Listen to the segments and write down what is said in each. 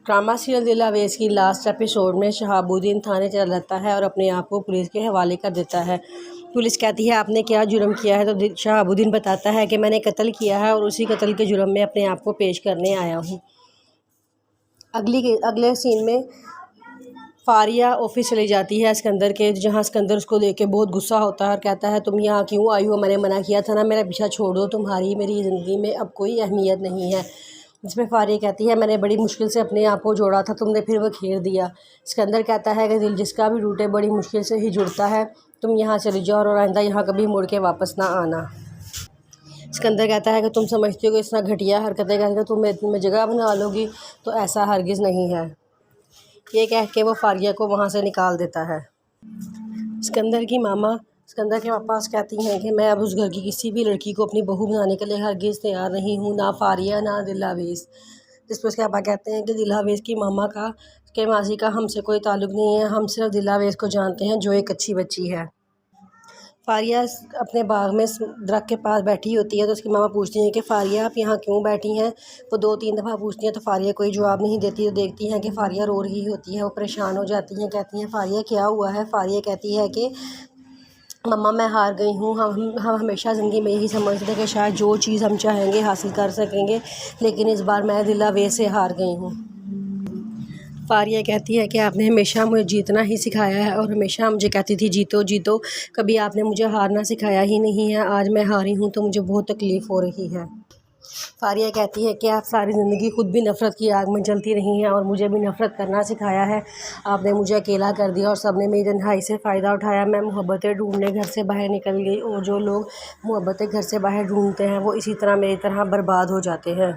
Drama serial दिल आवेज़ की last episode में शहाबुद्दीन थाने चला जाता है और अपने आप को पुलिस के हवाले कर देता है। पुलिस कहती है आपने क्या जुर्म किया है, तो शहाबुद्दीन बताता है कि मैंने कत्ल किया है और उसी कत्ल के जुर्म में अपने आप को पेश करने आया हूँ। अगले सीन में फारिया ऑफिस चली जाती है सिकंदर के, जहाँ सिकंदर उसको देख के बहुत गुस्सा होता है और कहता है तुम यहाँ क्यों आई हो, मैंने मना किया था ना, मेरा पीछा छोड़ दो, तुम्हारी मेरी ज़िंदगी में अब कोई अहमियत नहीं है। जिसमें फारिया कहती है मैंने बड़ी मुश्किल से अपने आप को जोड़ा था, तुमने फिर वो खेर दिया। सिकंदर कहता है कि दिल जिसका भी टूटे बड़ी मुश्किल से ही जुड़ता है, तुम यहाँ चली जाओ और आइंदा यहाँ कभी मुड़ के वापस ना आना। सिकंदर कहता है कि तुम समझते हो कि इस तरह घटिया हरकतें करके तुम में जगह बना लोगी, तो ऐसा हरगिज़ नहीं है। ये कह के वो फारिया को वहाँ से निकाल देता है। सिकंदर की मामा सिकंदर के पास कहती हैं कि मैं अब उस घर की किसी भी लड़की को अपनी बहू बनाने के लिए हरगिज़ तैयार नहीं हूँ, ना फारिया ना दिल आवेज़। जिस पर उसके पापा कहते हैं कि दिल आवेज़ की मामा के माजी का हमसे कोई ताल्लुक़ नहीं है, हम सिर्फ दिल आवेज़ को जानते हैं जो एक अच्छी बच्ची है। फारिया अपने बाग में दरख्त के पास बैठी होती है, तो उसकी मामा पूछती हैं कि फारिया आप यहाँ क्यों बैठी हैं। वो 2-3 दफ़ा पूछती हैं तो फारिया कोई जवाब नहीं देती। तो देखती हैं कि फारिया रो रही होती है, वो परेशान हो जाती हैं, कहती हैं फारिया क्या हुआ है। फारिया कहती है कि मम्मा मैं हार गई हूँ। हम हमेशा ज़िंदगी में यही समझते थे कि शायद जो चीज़ हम चाहेंगे हासिल कर सकेंगे, लेकिन इस बार मैं दिल आवेज़ से हार गई हूँ। फारिया कहती है कि आपने हमेशा मुझे जीतना ही सिखाया है और हमेशा मुझे कहती थी जीतो जीतो, कभी आपने मुझे हारना सिखाया ही नहीं है। आज मैं हारी हूँ तो मुझे बहुत तकलीफ़ हो रही है। फारिया कहती है कि आप सारी ज़िंदगी खुद भी नफ़रत की आग में जलती रही हैं और मुझे भी नफ़रत करना सिखाया है। आपने मुझे अकेला कर दिया और सबने मेरी तन्हाई से फ़ायदा उठाया। मैं मोहब्बतें ढूंढने घर से बाहर निकल गई और जो लोग मोहब्बतें घर से बाहर ढूंढते हैं वो इसी तरह मेरी तरह बर्बाद हो जाते हैं।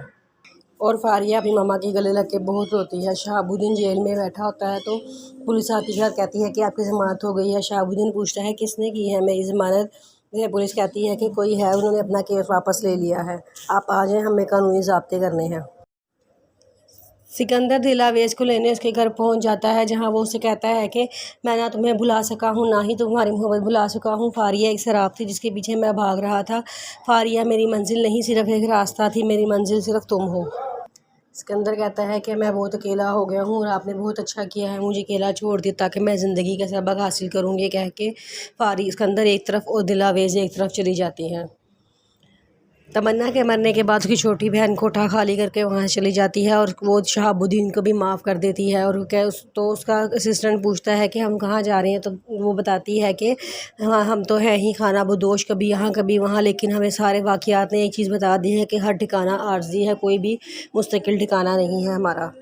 और फारिया अपनी मामा के गले लग के बहुत रोती है। शहाबुद्दीन जेल में बैठा होता है तो पुलिस आती है और कहती है कि आपकी ज़मानत हो गई है। शहाबुद्दीन पूछता है किसने की है मेरी ज़मानत। पुलिस कहती है कि कोई है, उन्होंने अपना केस वापस ले लिया है, आप आ जाएं, हमें कानूनी ज़ाब्ते करने हैं। सिकंदर दिल आवेज़ को लेने उसके घर पहुंच जाता है, जहां वो उसे कहता है कि मैं ना तुम्हें भुला सका हूं ना ही तुम्हारी मोहब्बत भुला सका हूं। फारिया एक शराब थी जिसके पीछे मैं भाग रहा था। फारिया मेरी मंजिल नहीं, सिर्फ एक रास्ता थी, मेरी मंजिल सिर्फ तुम हो। सिकंदर कहता है कि मैं बहुत अकेला हो गया हूँ और आपने बहुत अच्छा किया है मुझे अकेला छोड़ दिया ताकि मैं ज़िंदगी का सबक हासिल करूँ। ये कह के सिकंदर एक तरफ और दिल आवेज़ एक तरफ चली जाती हैं। तमन्ना के मरने के बाद उसकी छोटी बहन कोठा खाली करके वहाँ चली जाती है और वो शहाबुद्दीन को भी माफ़ कर देती है। और तो उसका असिस्टेंट पूछता है कि हम कहाँ जा रहे हैं, तो वो बताती है कि हाँ हम तो हैं ही खाना बदोश, कभी यहाँ कभी वहाँ, लेकिन हमें सारे वाक़यात ने एक चीज़ बता दी है कि हर ठिकाना आर्ज़ी है, कोई भी मुस्तकिल ठिकाना नहीं है हमारा।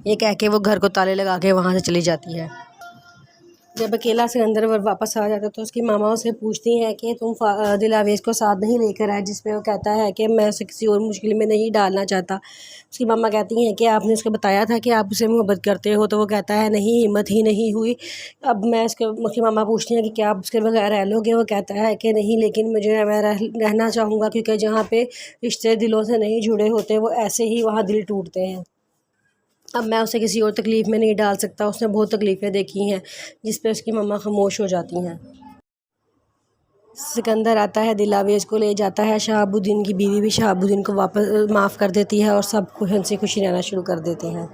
ये कह के वो घर को ताले लगा के वहाँ से चली जाती है। जब अकेला सिकंदर वापस आ जाता है तो उसकी मामा उसे पूछती हैं कि तुम दिल आवेज़ को साथ नहीं लेकर आए, जिसमें वो कहता है कि मैं उसे किसी और मुश्किल में नहीं डालना चाहता। उसकी मामा कहती हैं कि आपने उसको बताया था कि आप उसे मोहब्बत करते हो, तो वो कहता है नहीं, हिम्मत ही नहीं हुई। अब उसकी मामा पूछती हैं कि क्या आप उसके बगैर रह लोगे, वो कहता है कि नहीं, लेकिन मैं रहना चाहूँगा, क्योंकि जहाँ पे रिश्ते दिलों से नहीं जुड़े होते वो ऐसे ही वहाँ दिल टूटते हैं। अब मैं उसे किसी और तकलीफ़ में नहीं डाल सकता, उसने बहुत तकलीफ़ें देखी हैं। जिस पे उसकी मम्मा खामोश हो जाती हैं। सिकंदर आता है, दिल आवेज़ को ले जाता है। शहाबुद्दीन की बीवी भी शहाबुद्दीन को वापस माफ़ कर देती है और सब हंसी खुशी रहना शुरू कर देते हैं।